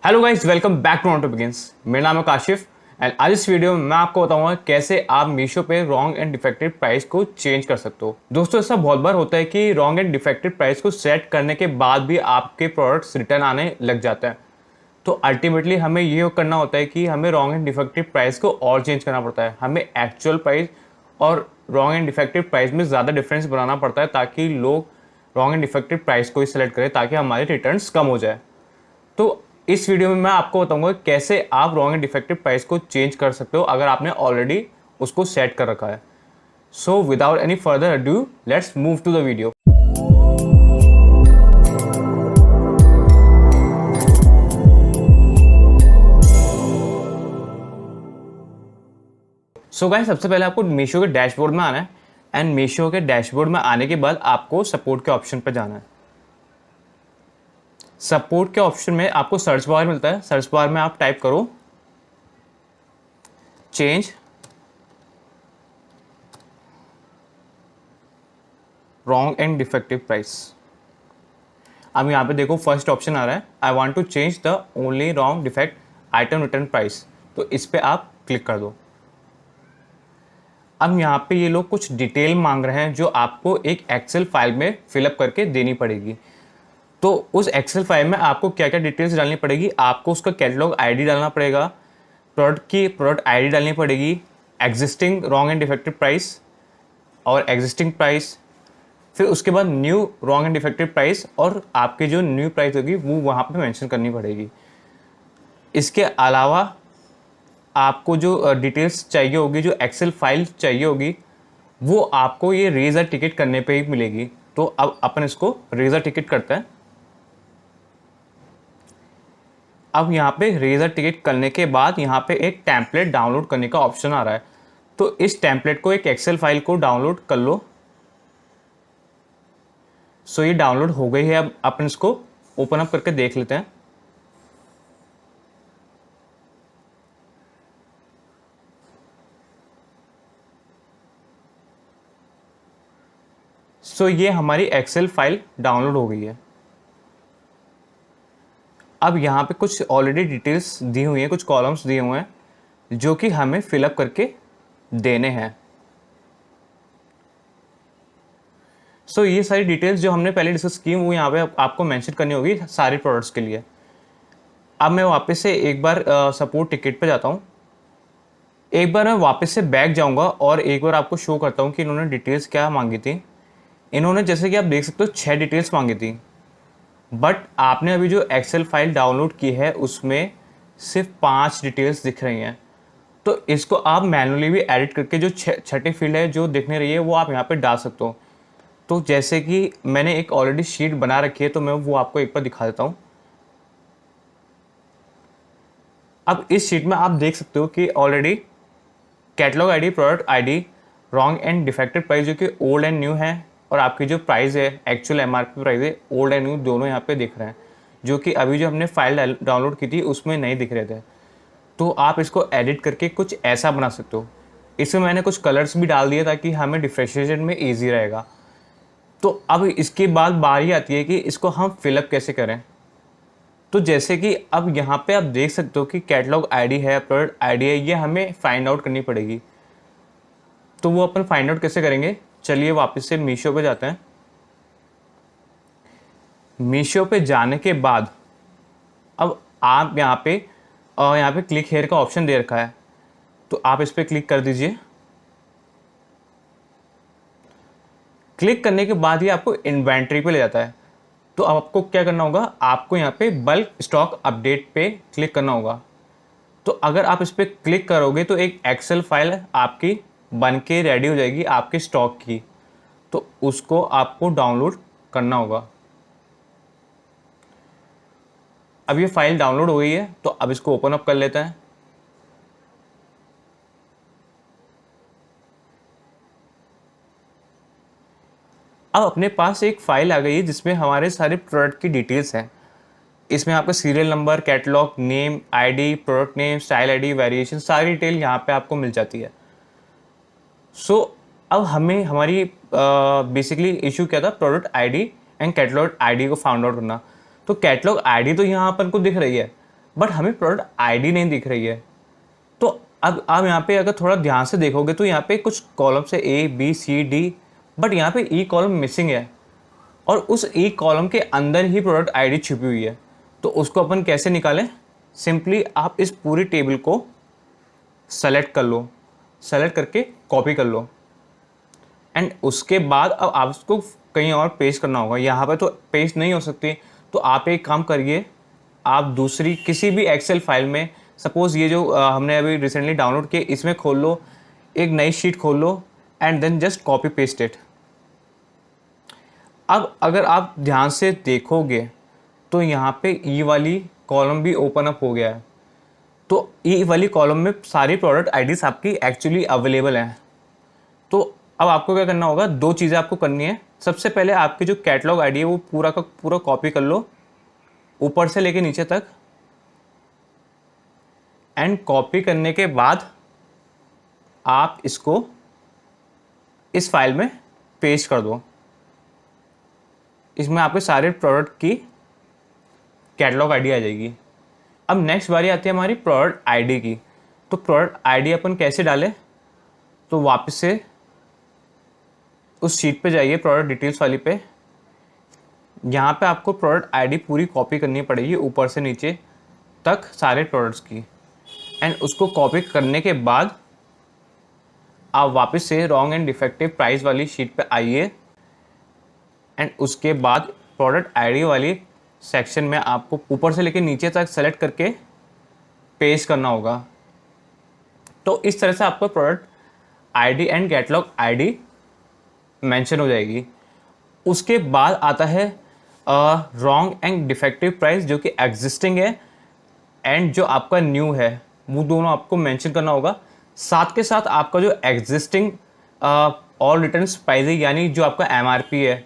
Hello guys, welcome back to two begins. मेरा नाम है काशिफ एंड आज इस वीडियो में मैं आपको बताऊंगा कैसे आप मीशो पे रॉन्ग एंड डिफेक्टेड प्राइस को चेंज कर सकते हो। दोस्तों, ऐसा बहुत बार होता है कि रॉन्ग एंड डिफेक्टेड प्राइस को सेट करने के बाद भी आपके प्रोडक्ट्स रिटर्न आने लग जाते हैं। तो अल्टीमेटली हमें ये करना होता है कि हमें रॉन्ग एंड डिफेक्टेड प्राइस को और चेंज करना पड़ता है। हमें एक्चुअल प्राइस और रॉन्ग एंड डिफेक्टेड प्राइस में ज़्यादा डिफरेंस बनाना पड़ता है ताकि लोग रॉन्ग एंड डिफेक्टेड प्राइस को ही सिलेक्ट करें ताकि हमारे रिटर्न्स कम हो जाए। तो इस वीडियो में मैं आपको बताऊंगा कैसे आप रॉन्ग एंड डिफेक्टिव प्राइस को चेंज कर सकते हो अगर आपने ऑलरेडी उसको सेट कर रखा है। So without any further ado let's move to the video. So guys, सबसे पहले आपको मीशो के डैशबोर्ड में आना है एंड मीशो के डैशबोर्ड में आने के बाद आपको सपोर्ट के ऑप्शन पर जाना है। सपोर्ट के ऑप्शन में आपको सर्च बार मिलता है। सर्च बार में आप टाइप करो change wrong and defective price. अब यहाँ पे देखो फर्स्ट ऑप्शन आ रहा है, I want to change the only wrong defect item return price. तो इस पे आप क्लिक कर दो। अब यहाँ पे ये लोग कुछ डिटेल मांग रहे हैं जो आपको एक एक्सेल फाइल में फिलअप करके देनी पड़ेगी। तो उस एक्सेल फाइल में आपको क्या क्या डिटेल्स डालनी पड़ेगी, आपको उसका कैटलॉग आईडी डालना पड़ेगा, प्रोडक्ट आईडी डालनी पड़ेगी, existing wrong and defective price और एग्जिस्टिंग प्राइस, फिर उसके बाद new wrong and defective price और आपकी जो न्यू प्राइस होगी वो वहाँ पे मेंशन करनी पड़ेगी। इसके अलावा आपको जो डिटेल्स चाहिए होगी, जो एक्सेल फाइल चाहिए होगी, वो आपको ये रेजर टिकट करने पे ही मिलेगी। तो अब अपन इसको रेजर टिकट करते हैं। अब यहाँ पे रेजर टिकट करने के बाद यहाँ पे एक टेम्पलेट डाउनलोड करने का ऑप्शन आ रहा है। तो इस टेम्पलेट को, एक एक्सेल फाइल को डाउनलोड कर लो। सो ये डाउनलोड हो गई है। अब अपन इसको ओपन अप करके देख लेते हैं। सो ये हमारी एक्सेल फाइल डाउनलोड हो गई है। अब यहाँ पे कुछ ऑलरेडी डिटेल्स दी हुई हैं, कुछ कॉलम्स दिए हुए हैं जो कि हमें फिलअप करके देने हैं। सो ये सारी डिटेल्स जो हमने पहले डिस्कस की वो यहाँ पे आपको मेंशन करनी होगी सारे प्रोडक्ट्स के लिए। अब मैं वापस से एक बार सपोर्ट टिकट पे जाता हूँ। एक बार मैं वापस से बैक जाऊँगा और एक बार आपको शो करता हूँ कि इन्होंने डिटेल्स क्या मांगी थी। इन्होंने, जैसे कि आप देख सकते हो, 6 डिटेल्स मांगी थी, बट आपने अभी जो एक्सेल फाइल डाउनलोड की है उसमें सिर्फ 5 डिटेल्स दिख रही हैं। तो इसको आप मैनुअली भी एडिट करके जो छठी फील्ड है जो दिखने रही है वो आप यहाँ पे डाल सकते हो। तो जैसे कि मैंने एक ऑलरेडी शीट बना रखी है तो मैं वो आपको एक बार दिखा देता हूँ। अब इस शीट में आप देख सकते हो कि already catalogue ID, product ID, wrong and defected price जो कि ओल्ड एंड न्यू है, और आपकी जो प्राइस है, एक्चुअल एमआरपी प्राइस है, ओल्ड एंड न्यू दोनों यहाँ पे दिख रहे हैं, जो कि अभी जो हमने फाइल डाउनलोड की थी उसमें नहीं दिख रहे थे। तो आप इसको एडिट करके कुछ ऐसा बना सकते हो। इसमें मैंने कुछ कलर्स भी डाल दिए ताकि हमें डिफ्रेंशिएशन में ईजी रहेगा। तो अब इसके बाद बारी आती है कि इसको हम फिलअप कैसे करें। तो जैसे कि अब यहाँ पे आप देख सकते हो कि कैटलॉग आईडी है, प्रोडक्ट आईडी है, ये हमें फाइंड आउट करनी पड़ेगी। तो वो अपन फाइंड आउट कैसे करेंगे, चलिए वापस से मीशो पे जाते हैं। मीशो पे जाने के बाद अब आप यहाँ पे क्लिक हेयर का ऑप्शन दे रखा है, तो आप इस पर क्लिक कर दीजिए। क्लिक करने के बाद ही आपको इन्वेंट्री पे ले जाता है। तो अब आपको क्या करना होगा, आपको यहाँ पे बल्क स्टॉक अपडेट पे क्लिक करना होगा। तो अगर आप इस पर क्लिक करोगे तो एक एक्सेल फाइल आपकी बन के रेडी हो जाएगी आपके स्टॉक की। तो उसको आपको डाउनलोड करना होगा। अब ये फाइल डाउनलोड हो गई है तो अब इसको ओपन अप कर लेते हैं। अब अपने पास एक फाइल आ गई है जिसमें हमारे सारे प्रोडक्ट की डिटेल्स हैं। इसमें आपका serial number, catalogue name, ID, product name, style ID, variation, सारी डिटेल यहाँ पे आपको मिल जाती है। सो अब हमें हमारी बेसिकली इशू क्या था, product ID and catalogue ID को फाउंड आउट करना। तो कैटलॉग आईडी तो यहाँ अपन को दिख रही है, बट हमें प्रोडक्ट आईडी नहीं दिख रही है। तो अब आप यहाँ पे अगर थोड़ा ध्यान से देखोगे तो यहाँ पे कुछ कॉलम्स है A B C D, but यहाँ पे ई कॉलम मिसिंग है और उस ई कॉलम के अंदर ही प्रोडक्ट आईडी छिपी हुई है। तो उसको अपन कैसे निकालें? सिंपली आप इस पूरी टेबल को सेलेक्ट कर लो, सेलेक्ट करके कॉपी कर लो एंड उसके बाद अब आप उसको कहीं और पेस्ट करना होगा। यहाँ पे तो पेस्ट नहीं हो सकती, तो आप एक काम करिए, आप दूसरी किसी भी एक्सेल फाइल में, सपोज़ ये जो हमने अभी रिसेंटली डाउनलोड किए, इसमें खोल लो, एक नई शीट खोल लो and then just copy paste it. अब अगर आप ध्यान से देखोगे तो यहाँ पे ई वाली कॉलम भी ओपन अप हो गया है। तो ई वाली कॉलम में सारी प्रोडक्ट आईडीज आपकी एक्चुअली अवेलेबल हैं। तो अब आपको क्या करना होगा, दो चीज़ें आपको करनी है। सबसे पहले आपकी जो कैटलॉग आईडी है वो पूरा का पूरा कॉपी कर लो, ऊपर से लेके नीचे तक, एंड कॉपी करने के बाद आप इसको इस फाइल में पेस्ट कर दो। इसमें आपके सारे प्रोडक्ट की कैटलॉग आईडी आ जाएगी। अब नेक्स्ट बारी आती है हमारी प्रोडक्ट आईडी की। तो प्रोडक्ट आईडी अपन कैसे डालें? तो वापस से उस शीट पे जाइए, प्रोडक्ट डिटेल्स वाली पे। यहाँ पे आपको प्रोडक्ट आईडी पूरी कॉपी करनी पड़ेगी ऊपर से नीचे तक सारे प्रोडक्ट्स की, एंड उसको कॉपी करने के बाद आप वापस से रॉन्ग एंड डिफेक्टिव प्राइस वाली शीट पे आइए एंड उसके बाद प्रोडक्ट आईडी वाली सेक्शन में आपको ऊपर से लेकर नीचे तक सेलेक्ट करके पेस्ट करना होगा। तो इस तरह से आपको product ID and catalogue ID mention हो जाएगी। उसके बाद आता है रॉन्ग एंड डिफेक्टिव प्राइस, जो कि एग्जिस्टिंग है एंड जो आपका न्यू है, वो दोनों आपको मेंशन करना होगा। साथ के साथ आपका जो एग्जिस्टिंग ऑल रिटर्न्स प्राइस है, यानी जो आपका एमआरपी है,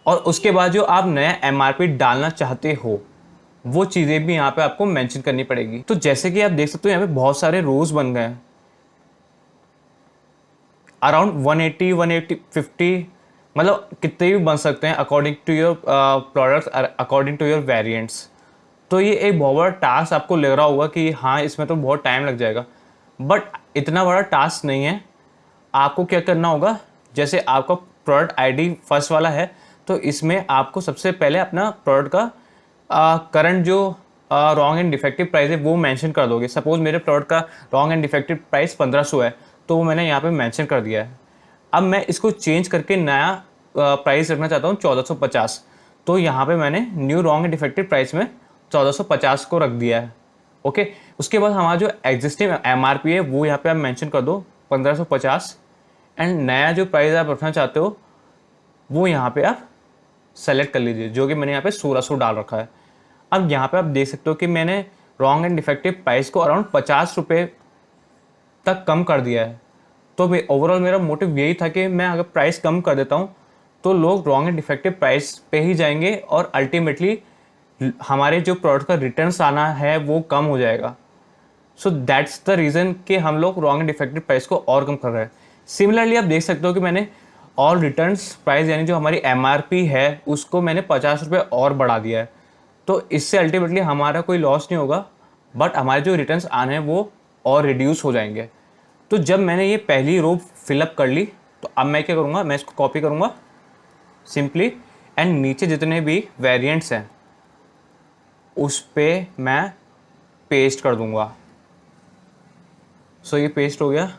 और उसके बाद जो आप नया एमआरपी डालना चाहते हो, वो चीज़ें भी यहाँ पे आपको मेंशन करनी पड़ेगी। तो जैसे कि आप देख सकते हो यहाँ पे बहुत सारे रोज बन गए हैं, अराउंड 180, 180, 50, मतलब कितने भी बन सकते हैं according to your products, according to your variants. तो ये एक बहुत बड़ा टास्क आपको लग रहा होगा कि हाँ इसमें तो बहुत टाइम लग जाएगा, बट इतना बड़ा टास्क नहीं है। आपको क्या करना होगा, जैसे आपका प्रोडक्ट आईडी फर्स्ट वाला है, तो इसमें आपको सबसे पहले अपना प्रोडक्ट का करंट जो रॉन्ग एंड डिफेक्टिव प्राइस है वो मेंशन कर दोगे। सपोज मेरे प्रोडक्ट का रॉन्ग एंड डिफेक्टिव प्राइस 1500 है, तो वो मैंने यहाँ पे मेंशन कर दिया है। अब मैं इसको चेंज करके नया प्राइस रखना चाहता हूँ 1450, तो यहाँ पे मैंने new wrong and defective price में 1450 को रख दिया है। ओके, उसके बाद हमारा जो एग्जिस्टिंग एमआरपी है वो यहाँ पे आप मेंशन कर दो 1550, एंड नया जो प्राइस आप रखना चाहते हो वो यहाँ पे आप सेलेक्ट कर लीजिए, जो कि मैंने यहाँ पे 1600 डाल रखा है। अब यहाँ पे आप देख सकते हो कि मैंने रॉन्ग एंड डिफेक्टिव प्राइस को अराउंड 50 रुपये तक कम कर दिया है। तो ओवरऑल मेरा मोटिव यही था कि मैं अगर प्राइस कम कर देता हूँ तो लोग रॉन्ग एंड डिफेक्टिव प्राइस पे ही जाएंगे और अल्टीमेटली हमारे जो प्रोडक्ट का रिटर्न्स आना है वो कम हो जाएगा। सो दैट्स द रीज़न कि हम लोग रॉन्ग एंड डिफेक्टिव प्राइस को और कम कर रहे हैं। सिमिलरली आप देख सकते हो कि मैंने ऑल रिटर्न्स प्राइस, यानी जो हमारी एमआरपी है, उसको मैंने 50 रुपये और बढ़ा दिया है। तो इससे अल्टीमेटली हमारा कोई लॉस नहीं होगा, बट हमारे जो रिटर्न्स आने हैं वो और रिड्यूस हो जाएंगे। तो जब मैंने ये पहली रो फिलअप कर ली, तो अब मैं क्या करूँगा, मैं इसको कॉपी करूँगा सिंपली, एंड नीचे जितने भी वेरिएंट्स हैं उस पर मैं पेस्ट कर दूँगा। सो ये पेस्ट हो गया।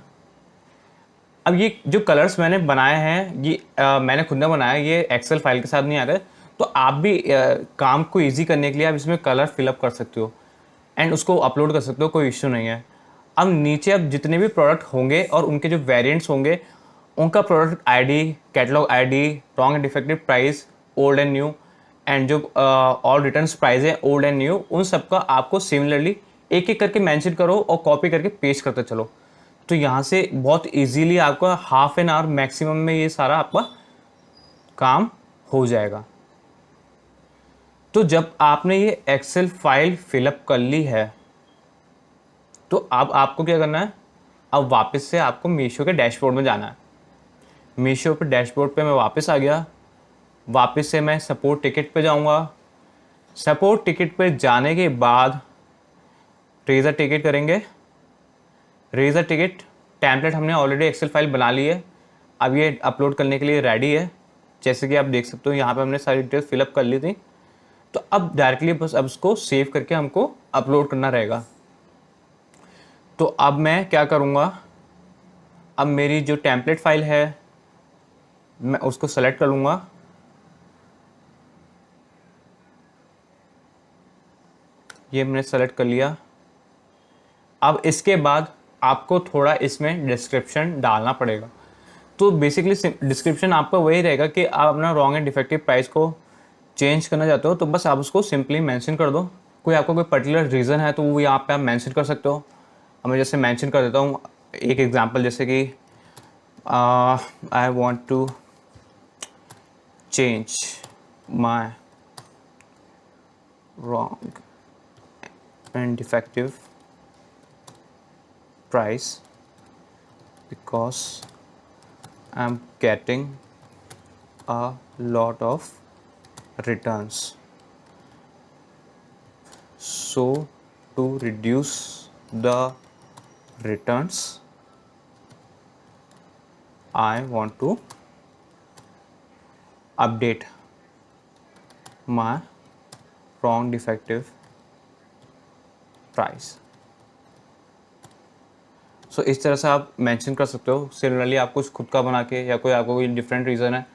अब ये जो कलर्स मैंने बनाए हैं ये मैंने खुद ने बनाया, ये एक्सेल फाइल के साथ नहीं आ रहे। तो आप भी काम को इजी करने के लिए आप इसमें कलर फिलअप कर सकते हो एंड उसको अपलोड कर सकते हो, कोई इश्यू नहीं है। अब नीचे अब जितने भी प्रोडक्ट होंगे और उनके जो वेरिएंट्स होंगे, उनका product ID, catalogue ID, wrong and defective price, old and new, and जो ऑल रिटर्न्स प्राइस है ओल्ड एंड न्यू, उन सबका आपको सिमिलरली एक एक करके मेंशन करो और कॉपी करके पेस्ट करते चलो। तो यहाँ से बहुत इजीली आपका हाफ एन आवर मैक्सिमम में ये सारा आपका काम हो जाएगा। तो जब आपने ये एक्सेल फाइल फिलअप कर ली है, तो अब आपको क्या करना है, अब वापस से आपको मीशो के डैशबोर्ड में जाना है। मीशो पे डैशबोर्ड पे मैं वापस आ गया। वापस से मैं सपोर्ट टिकट पे जाऊंगा। सपोर्ट टिकट पे जाने के बाद रेज अ टिकट करेंगे। रेज अ टिकट टेम्पलेट हमने ऑलरेडी एक्सेल फाइल बना ली है, अब ये अपलोड करने के लिए रेडी है। जैसे कि आप देख सकते हो यहाँ पे हमने सारी डिटेल्स फिलअप कर ली थी। तो अब डायरेक्टली बस अब इसको सेव करके हमको अपलोड करना रहेगा। तो अब मैं क्या करूँगा, अब मेरी जो टेम्पलेट फाइल है मैं उसको सेलेक्ट कर लूँगा। ये मैंने सेलेक्ट कर लिया। अब इसके बाद आपको थोड़ा इसमें डिस्क्रिप्शन डालना पड़ेगा। तो बेसिकली डिस्क्रिप्शन आपका वही रहेगा कि आप अपना रॉन्ग एंड डिफेक्टिव प्राइस को चेंज करना चाहते हो, तो बस आप उसको सिंपली मेंशन कर दो। कोई आपको कोई पर्टिकुलर रीज़न है तो वो यहाँ पे आप मेंशन कर सकते हो। अब मैं जैसे मेंशन कर देता हूँ एक एग्जांपल, जैसे कि I want to change my wrong and defective price because I'm getting a lot of returns. So to reduce the returns, I want to update my wrong defective price. सो इस तरह से आप मेंशन कर सकते हो। Similarly आप कुछ खुद का बना के या कोई आपको कोई डिफरेंट रीज़न है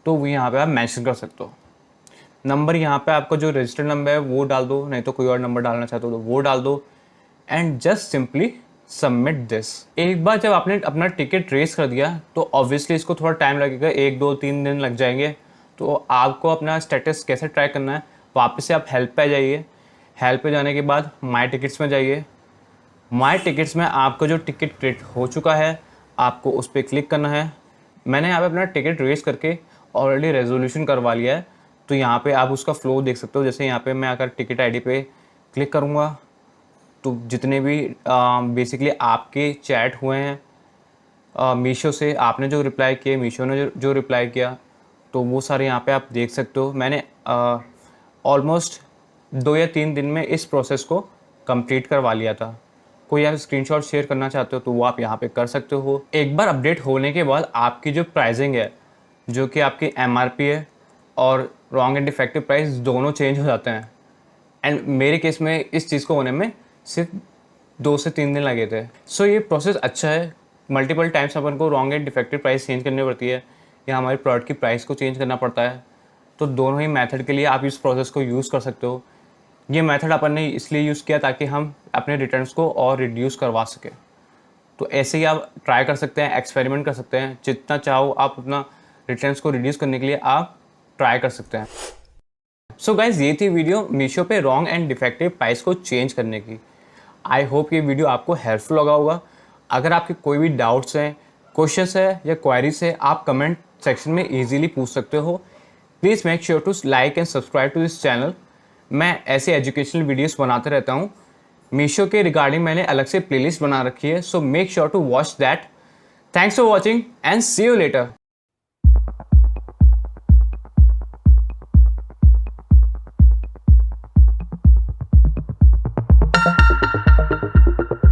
तो वो यहाँ पे आप मेंशन कर सकते हो। नंबर यहाँ पे आपका जो रजिस्टर्ड नंबर है वो डाल दो, नहीं तो कोई और नंबर डालना चाहते हो तो वो डाल दो and just simply submit this. एक बार जब आपने अपना टिकट रेस कर दिया तो ऑब्वियसली इसको थोड़ा टाइम लगेगा, 1 2 3 दिन लग जाएंगे। तो आपको अपना स्टेटस कैसे ट्रैक करना है, वापस से आप हेल्प पे आ जाइए। हेल्प पे जाने के बाद माई टिकट्स में जाइए। माई टिकट्स में आपका जो टिकट क्रिएट हो चुका है आपको उस पर क्लिक करना है। मैंने यहाँ पे अपना टिकट रेस करके ऑलरेडी रेजोल्यूशन करवा लिया है, तो यहाँ पे आप उसका फ्लो देख सकते हो। जैसे यहाँ पे मैं अगर टिकट आईडी पे क्लिक करूँगा तो जितने भी बेसिकली आपके चैट हुए हैं मीशो से, आपने जो रिप्लाई किए, मीशो ने जो रिप्लाई किया, तो वो सारे यहाँ पे आप देख सकते हो। मैंने ऑलमोस्ट 2 या 3 दिन में इस प्रोसेस को कंप्लीट करवा लिया था। कोई आप स्क्रीनशॉट शेयर करना चाहते हो तो वो आप यहाँ पे कर सकते हो। एक बार अपडेट होने के बाद आपकी जो प्राइसिंग है, जो कि आपकी एमआरपी है और रॉन्ग एंड डिफेक्टिव प्राइस दोनों चेंज हो जाते हैं। एंड मेरे केस में इस चीज़ को होने में सिर्फ 2 से 3 दिन लगे थे। सो ये प्रोसेस अच्छा है। मल्टीपल टाइम्स अपन को wrong and defective price change करनी पड़ती है या हमारे प्रोडक्ट की प्राइस को चेंज करना पड़ता है, तो दोनों ही मेथड के लिए आप इस प्रोसेस को यूज़ कर सकते हो। ये मेथड अपन ने इसलिए यूज़ किया ताकि हम अपने रिटर्न्स को और रिड्यूस करवा सकें। तो ऐसे ही आप ट्राई कर सकते हैं, एक्सपेरिमेंट कर सकते हैं। जितना चाहो आप अपना रिटर्न्स को रिड्यूस करने के लिए आप ट्राई कर सकते हैं। सो गाइज, ये थी वीडियो मीशो पे रॉन्ग एंड डिफेक्टिव प्राइस को चेंज करने की। आई होप ये वीडियो आपको हेल्पफुल लगा होगा। अगर आपके कोई भी डाउट्स हैं, क्वेश्चंस है या क्वेरीज है, आप कमेंट सेक्शन में ईजिली पूछ सकते हो। Please make sure to like and subscribe to this channel. मैं ऐसे एजुकेशनल वीडियोस बनाते रहता हूँ। मीशो के रिगार्डिंग मैंने अलग से प्लेलिस्ट बना रखी है, so make sure to watch that. Thanks for watching and see you letter.